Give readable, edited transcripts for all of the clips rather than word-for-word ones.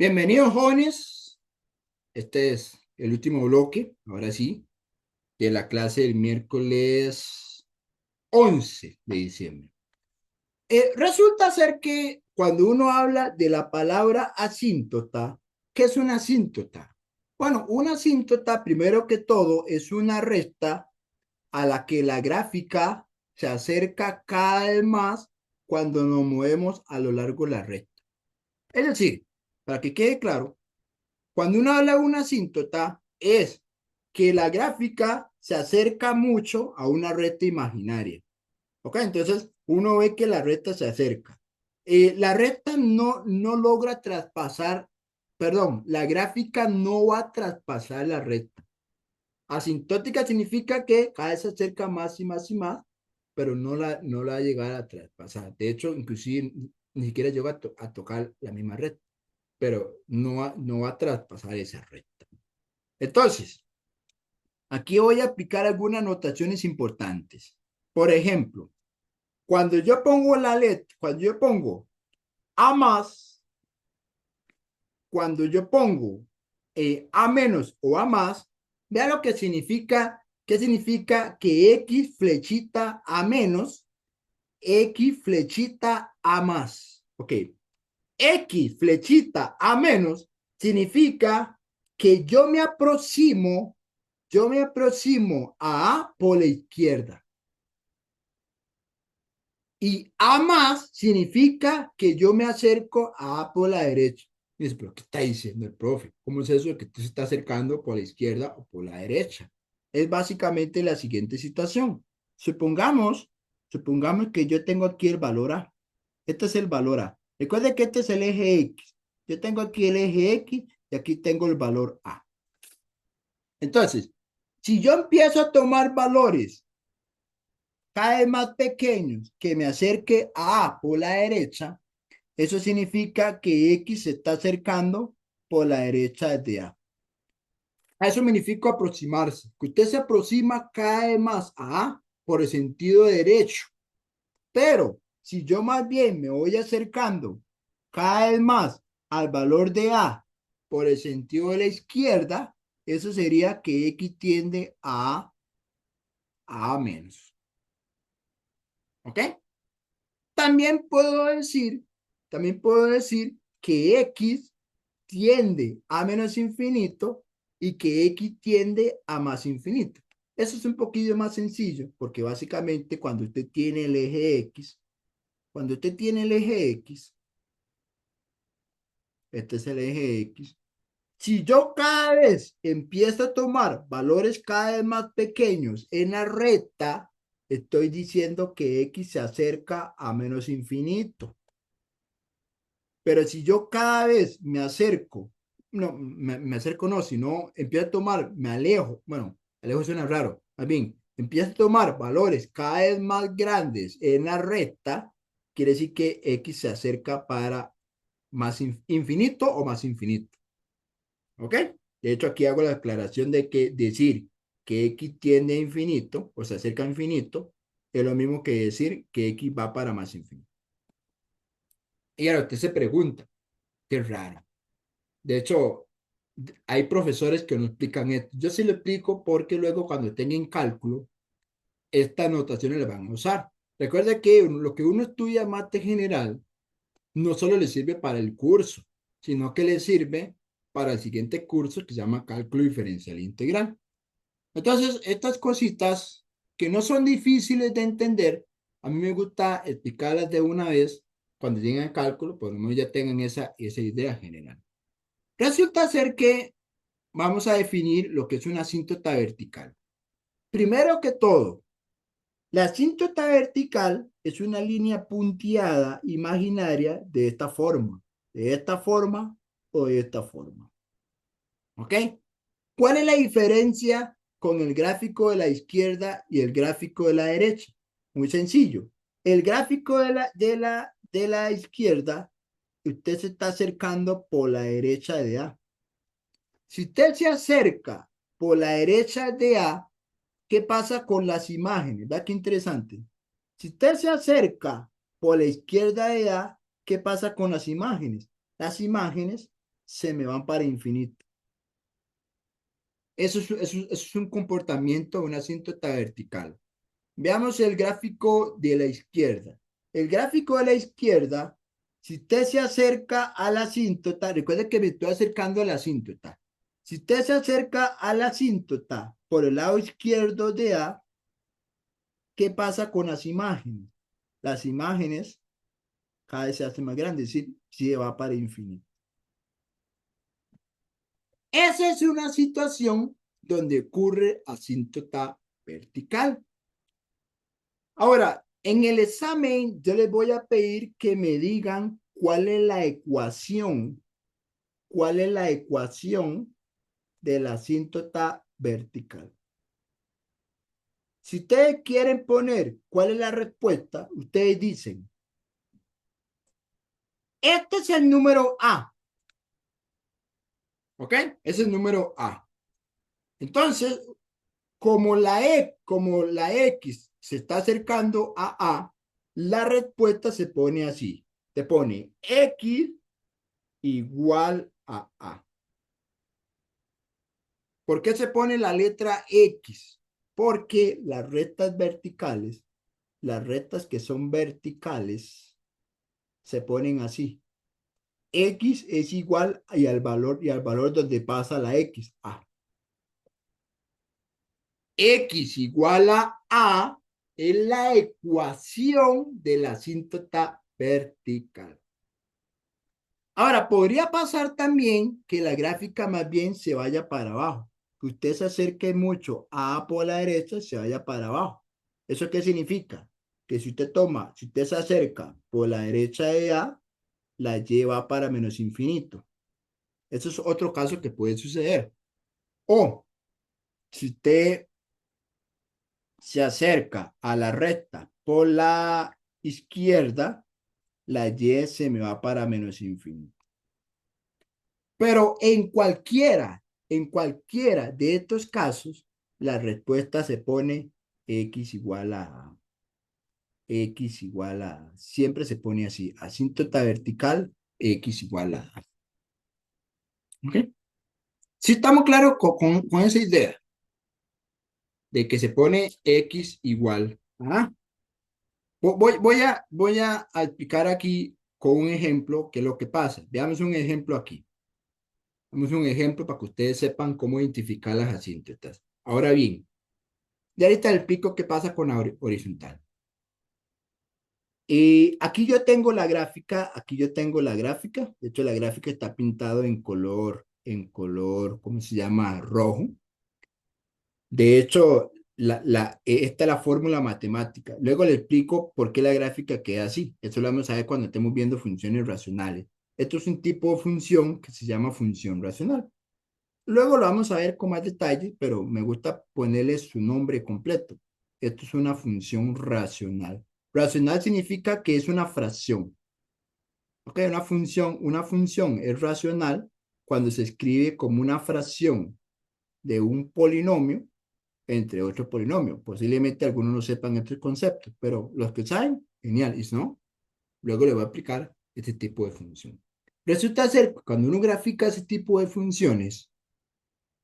Bienvenidos, jóvenes. Este es el último bloque, ahora sí, de la clase del miércoles 11 de diciembre. Resulta ser que cuando uno habla de la palabra asíntota, ¿qué es una asíntota? Bueno, una asíntota, primero que todo, es una recta a la que la gráfica se acerca cada vez más cuando nos movemos a lo largo de la recta. Es decir, para que quede claro, cuando uno habla de una asíntota, es que la gráfica se acerca mucho a una recta imaginaria. ¿Ok? Entonces, uno ve que la recta se acerca. La recta no logra traspasar, perdón, la gráfica no va a traspasar la recta. Asintótica significa que cada vez se acerca más y más y más, pero no la va a llegar a traspasar. De hecho, inclusive ni siquiera llega a tocar la misma recta, pero no va a traspasar esa recta. Entonces, aquí voy a aplicar algunas notaciones importantes. Por ejemplo, cuando yo pongo la letra, cuando yo pongo A más, cuando yo pongo A menos o A más, vea lo que significa, qué significa que X flechita A menos, X flechita A más. Ok, X flechita A menos significa que yo me aproximo a A por la izquierda. Y A más significa que yo me acerco a A por la derecha. Y dice, pero ¿qué está diciendo el profe? ¿Cómo es eso de que tú se está acercando por la izquierda o por la derecha? Es básicamente la siguiente situación. Supongamos que yo tengo aquí el valor A. Este es el valor A. Recuerde que este es el eje X. Yo tengo aquí el eje X y aquí tengo el valor A. Entonces, si yo empiezo a tomar valores cada vez más pequeños que me acerque a A por la derecha, eso significa que X se está acercando por la derecha de A. A eso significa aproximarse, que usted se aproxima cada vez más a A por el sentido derecho. Pero si yo más bien me voy acercando cada vez más al valor de A por el sentido de la izquierda, eso sería que X tiende a menos. ¿Ok? También puedo decir, también puedo decir que X tiende a menos infinito y que X tiende a más infinito. Eso es un poquillo más sencillo porque básicamente cuando usted tiene el eje X, cuando usted tiene el eje X, este es el eje X, si yo cada vez empiezo a tomar valores cada vez más pequeños en la recta, estoy diciendo que X se acerca a menos infinito. Pero si yo cada vez me acerco, no, me acerco no, sino empiezo a tomar, me alejo, bueno, alejo suena raro, más bien, empiezo a tomar valores cada vez más grandes en la recta, quiere decir que X se acerca para más infinito o más infinito. ¿Ok? De hecho, aquí hago la aclaración de que decir que X tiende a infinito o se acerca a infinito es lo mismo que decir que X va para más infinito. Y ahora usted se pregunta, qué raro. De hecho, hay profesores que no explican esto. Yo sí lo explico porque luego cuando tengan cálculo, estas notaciones le van a usar. Recuerda que lo que uno estudia mate general no solo le sirve para el curso, sino que le sirve para el siguiente curso que se llama cálculo diferencial integral. Entonces, estas cositas que no son difíciles de entender, a mí me gusta explicarlas de una vez cuando lleguen a cálculo, por lo menos ya tengan esa idea general. Resulta ser que vamos a definir lo que es una asíntota vertical. Primero que todo, la asíntota vertical es una línea punteada imaginaria de esta forma o de esta forma. ¿Ok? ¿Cuál es la diferencia con el gráfico de la izquierda y el gráfico de la derecha? Muy sencillo. El gráfico de la izquierda, usted se está acercando por la derecha de A. Si usted se acerca por la derecha de A, ¿qué pasa con las imágenes? ¿Verdad qué interesante? Si usted se acerca por la izquierda de A, ¿qué pasa con las imágenes? Las imágenes se me van para infinito. Eso es un comportamiento de una asíntota vertical. Veamos el gráfico de la izquierda. El gráfico de la izquierda, si usted se acerca a la asíntota, recuerde que me estoy acercando a la asíntota. Si usted se acerca a la asíntota por el lado izquierdo de A, ¿qué pasa con las imágenes? Las imágenes cada vez se hacen más grandes, es decir, se va para infinito. Esa es una situación donde ocurre asíntota vertical. Ahora, en el examen yo les voy a pedir que me digan cuál es la ecuación de la asíntota vertical. Si ustedes quieren poner cuál es la respuesta, ustedes dicen, este es el número A, ¿ok? Ese es el número A. Entonces, como la X se está acercando a A, la respuesta se pone así. Te pone X igual a A. ¿Por qué se pone la letra X? Porque las rectas que son verticales, se ponen así. X es igual y al valor donde pasa la X, A. X igual a A es la ecuación de la asíntota vertical. Ahora, podría pasar también que la gráfica más bien se vaya para abajo, que usted se acerque mucho a A por la derecha, se vaya para abajo. ¿Eso qué significa? Que si usted se acerca por la derecha de A, la lleva para menos infinito. Eso es otro caso que puede suceder. O si usted se acerca a la recta por la izquierda, la Y se me va para menos infinito. Pero en cualquiera de estos casos, la respuesta se pone X igual a X igual a, siempre se pone así, asíntota vertical, X igual a. ¿Ok? Sí estamos claros con esa idea de que se pone X igual a. Voy a explicar aquí con un ejemplo qué es lo que pasa. Veamos un ejemplo aquí. Vamos a un ejemplo para que ustedes sepan cómo identificar las asíntotas. Ahora bien, ya ahorita el pico que pasa con la horizontal. Y aquí yo tengo la gráfica. De hecho, la gráfica está pintado ¿cómo se llama? Rojo. De hecho, esta es la fórmula matemática. Luego le explico por qué la gráfica queda así. Esto lo vamos a ver cuando estemos viendo funciones racionales. Esto es un tipo de función que se llama función racional. Luego lo vamos a ver con más detalle, pero me gusta ponerle su nombre completo. Esto es una función racional. Racional significa que es una fracción. ¿Ok? Una función es racional cuando se escribe como una fracción de un polinomio entre otros polinomios. Posiblemente algunos no sepan este concepto, pero los que saben, genial. Y si no, luego le voy a aplicar este tipo de función. Resulta ser que cuando uno grafica ese tipo de funciones,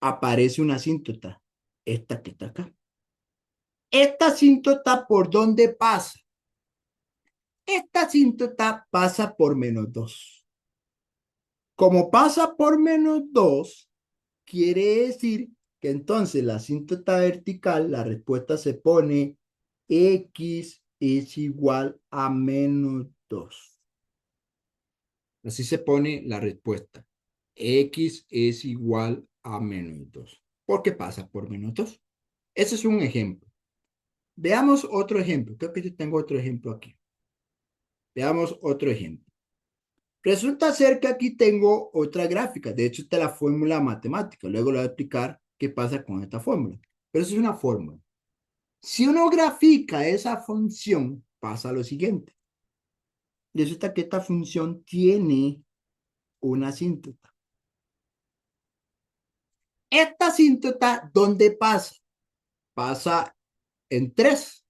aparece una asíntota, esta que está acá. Esta asíntota, ¿por dónde pasa? Esta asíntota pasa por -2. Como pasa por -2, quiere decir que entonces la asíntota vertical, la respuesta se pone X es igual a -2. Así se pone la respuesta. X es igual a -2. Porque pasa por -2. Ese es un ejemplo. Veamos otro ejemplo. Creo que yo tengo otro ejemplo aquí. Veamos otro ejemplo. Resulta ser que aquí tengo otra gráfica. De hecho, esta es la fórmula matemática. Luego le voy a explicar qué pasa con esta fórmula. Pero eso es una fórmula. Si uno grafica esa función, pasa lo siguiente. Resulta que esta función tiene una asíntota. Esta asíntota, ¿dónde pasa? Pasa en 3.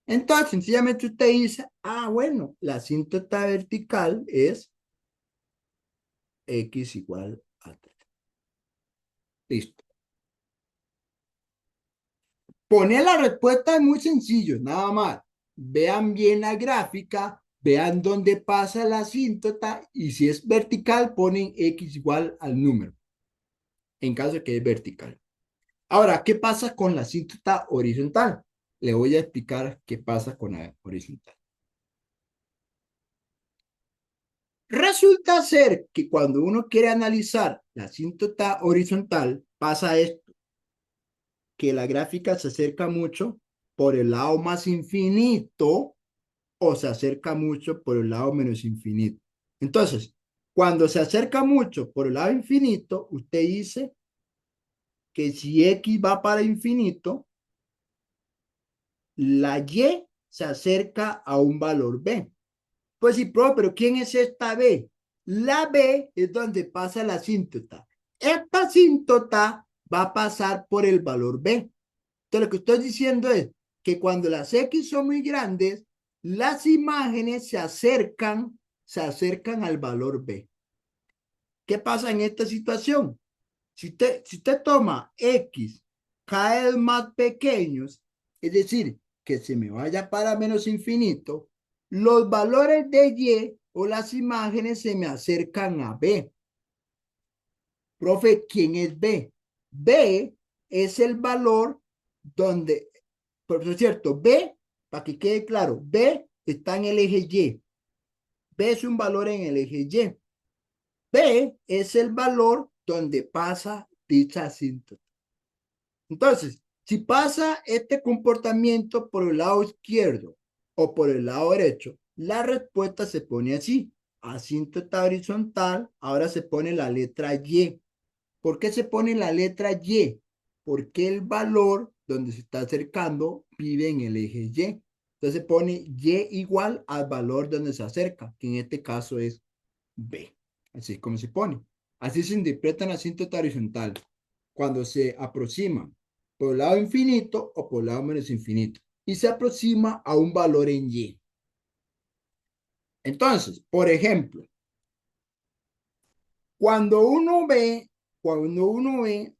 Entonces, sencillamente usted dice, bueno, la asíntota vertical es x igual a 3. Listo. Poner la respuesta es muy sencillo, nada más. Vean bien la gráfica, vean dónde pasa la asíntota y si es vertical ponen x igual al número, en caso de que es vertical. Ahora, ¿qué pasa con la asíntota horizontal? Le voy a explicar qué pasa con la horizontal. Resulta ser que cuando uno quiere analizar la asíntota horizontal, pasa esto, que la gráfica se acerca mucho por el lado más infinito o se acerca mucho por el lado menos infinito. Entonces, cuando se acerca mucho por el lado infinito, usted dice que si x va para infinito, la y se acerca a un valor b. Pues sí, pero ¿quién es esta b? La b es donde pasa la asíntota. Esta asíntota va a pasar por el valor b. Entonces, lo que estoy diciendo es que cuando las X son muy grandes, las imágenes se acercan al valor B. ¿Qué pasa en esta situación? Si usted toma X cada vez más pequeños, es decir, que se me vaya para menos infinito, los valores de Y o las imágenes se me acercan a B. Profe, ¿quién es B? B es el valor donde, por cierto, B, para que quede claro, B está en el eje Y. B es un valor en el eje Y. B es el valor donde pasa dicha asíntota. Entonces, si pasa este comportamiento por el lado izquierdo o por el lado derecho, la respuesta se pone así. Asíntota horizontal, ahora se pone la letra Y. ¿Por qué se pone la letra Y? Porque el valor donde se está acercando vive en el eje Y. Entonces se pone Y igual al valor donde se acerca, que en este caso es B. Así es como se pone. Así se interpreta la asíntota horizontal cuando se aproxima por el lado infinito o por el lado menos infinito y se aproxima a un valor en Y. Entonces, por ejemplo, cuando uno ve,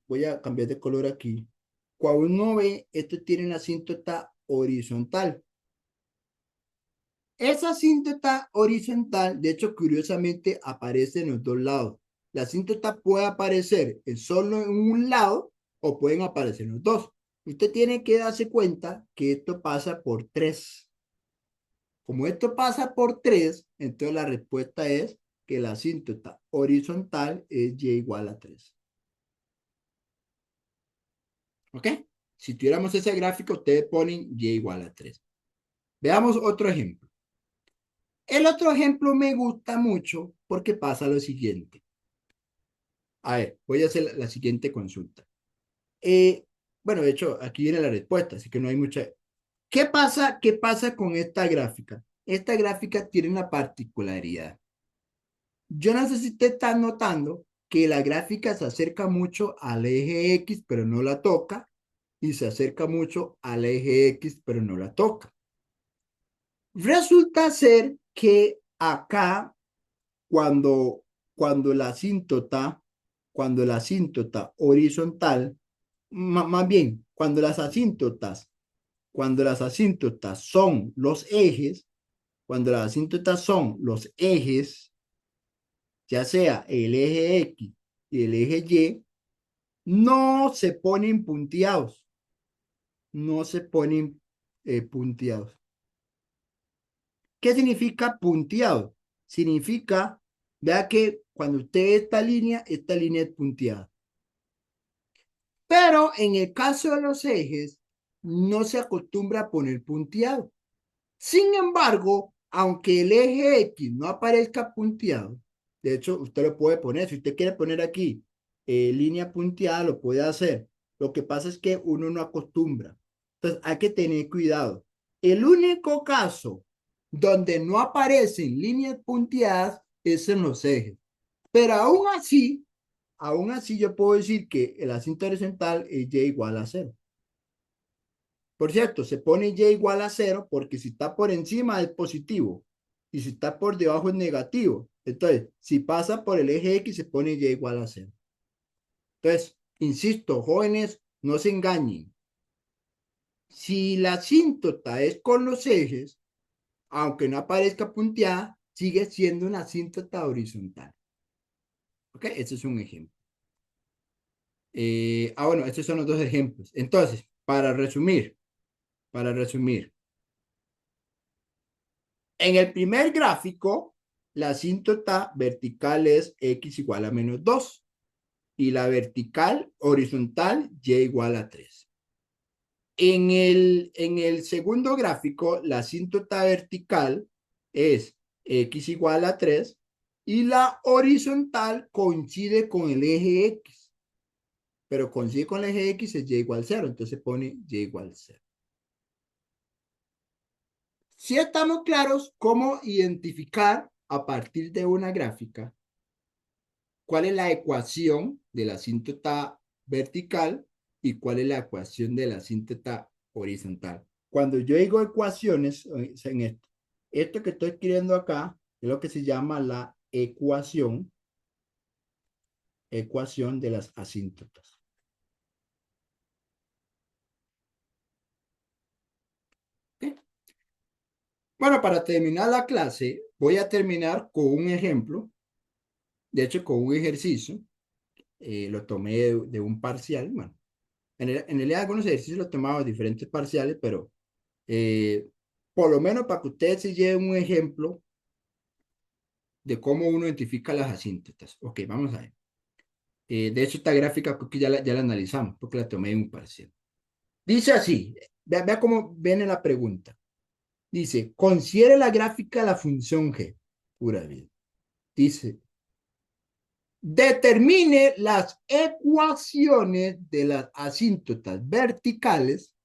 voy a cambiar de color aquí, cuando uno ve, esto tiene una asíntota horizontal. Esa asíntota horizontal, de hecho, curiosamente, aparece en los dos lados. La asíntota puede aparecer solo en un lado o pueden aparecer en los dos. Usted tiene que darse cuenta que esto pasa por 3. Como esto pasa por 3, entonces la respuesta es que la asíntota horizontal es y igual a 3. ¿Ok? Si tuviéramos ese gráfico, ustedes ponen y igual a 3. Veamos otro ejemplo. El otro ejemplo me gusta mucho porque pasa lo siguiente. A ver, voy a hacer la siguiente consulta. Bueno, de hecho, aquí viene la respuesta, así que no hay mucha. ¿Qué pasa con esta gráfica? Esta gráfica tiene una particularidad. Yo no sé si usted está notando que la gráfica se acerca mucho al eje X, pero no la toca, y se acerca mucho al eje X, pero no la toca. Resulta ser que acá, cuando, cuando la asíntota, cuando la asíntota horizontal, más bien, cuando las asíntotas son los ejes, cuando las asíntotas son los ejes, ya sea el eje X y el eje Y, no se ponen punteados, no se ponen punteados. ¿Qué significa punteado? Significa, vea que cuando usted ve esta línea es punteada. Pero en el caso de los ejes, no se acostumbra a poner punteado. Sin embargo, aunque el eje X no aparezca punteado, de hecho, usted lo puede poner. Si usted quiere poner aquí línea punteada, lo puede hacer. Lo que pasa es que uno no acostumbra. Entonces, hay que tener cuidado. El único caso donde no aparecen líneas punteadas es en los ejes. Pero aún así yo puedo decir que el acinto horizontal es y igual a 0. Por cierto, se pone y igual a 0 porque si está por encima es positivo. y si está por debajo es negativo. Entonces, si pasa por el eje X, se pone Y igual a 0. Entonces, insisto, jóvenes, no se engañen. Si la asíntota es con los ejes, aunque no aparezca punteada, sigue siendo una asíntota horizontal. ¿Ok? Este es un ejemplo. Bueno, estos son los dos ejemplos. Entonces, para resumir, en el primer gráfico, la asíntota vertical es X igual a menos 2 y la vertical horizontal Y igual a 3. En el segundo gráfico, la asíntota vertical es X igual a 3 y la horizontal coincide con el eje X, pero coincide con el eje X es Y igual a 0, entonces pone Y igual a 0. Si estamos claros cómo identificar a partir de una gráfica cuál es la ecuación de la asíntota vertical y cuál es la ecuación de la asíntota horizontal. Cuando yo digo ecuaciones en esto que estoy escribiendo acá es lo que se llama la ecuación de las asíntotas. ¿Okay? Bueno, para terminar la clase, voy a terminar con un ejemplo, de hecho con un ejercicio, lo tomé de un parcial, bueno, en realidad algunos ejercicios los tomaba de diferentes parciales, pero por lo menos para que ustedes se lleven un ejemplo de cómo uno identifica las asíntotas. Ok, vamos a ver. De hecho, esta gráfica creo que ya la analizamos, porque la tomé en un parcial. Dice así, vea cómo viene la pregunta. Dice, considere la gráfica de la función g, pura vida. Dice, determine las ecuaciones de las asíntotas verticales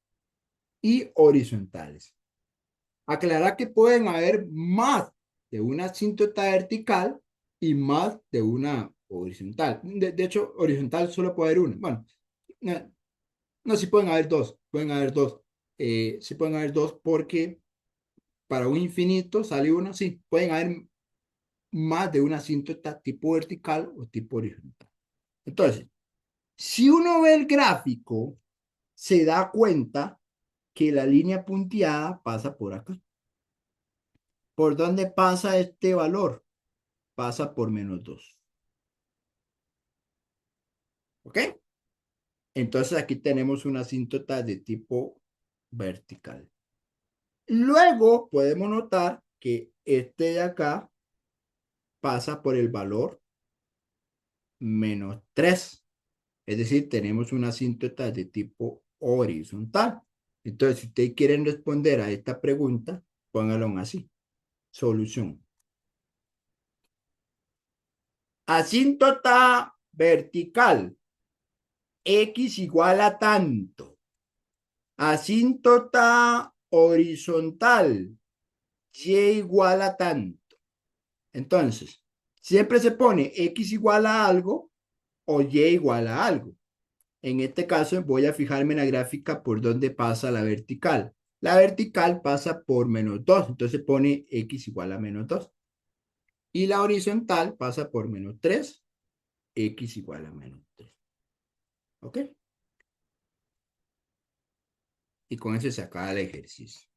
y horizontales. Aclarar que pueden haber más de una asíntota vertical y más de una horizontal. De hecho, horizontal solo puede haber una. Bueno, no, no, sí pueden haber dos. Pueden haber dos. Sí pueden haber dos porque para un infinito sale uno. Sí, pueden haber más de una asíntota tipo vertical o tipo horizontal. Entonces, si uno ve el gráfico, se da cuenta que la línea punteada pasa por acá. ¿Por dónde pasa este valor? Pasa por menos 2. ¿Ok? Entonces aquí tenemos una asíntota de tipo vertical. Luego podemos notar que este de acá pasa por el valor menos 3. Es decir, tenemos una asíntota de tipo horizontal. Entonces, si ustedes quieren responder a esta pregunta, pónganlo así. Solución. Asíntota vertical. X igual a tanto. Asíntota horizontal, y igual a tanto. Entonces, siempre se pone x igual a algo o y igual a algo. En este caso, voy a fijarme en la gráfica por donde pasa la vertical. La vertical pasa por menos 2, entonces pone x igual a menos 2. Y la horizontal pasa por menos 3, x igual a menos 3. ¿Ok? Y con eso se acaba el ejercicio.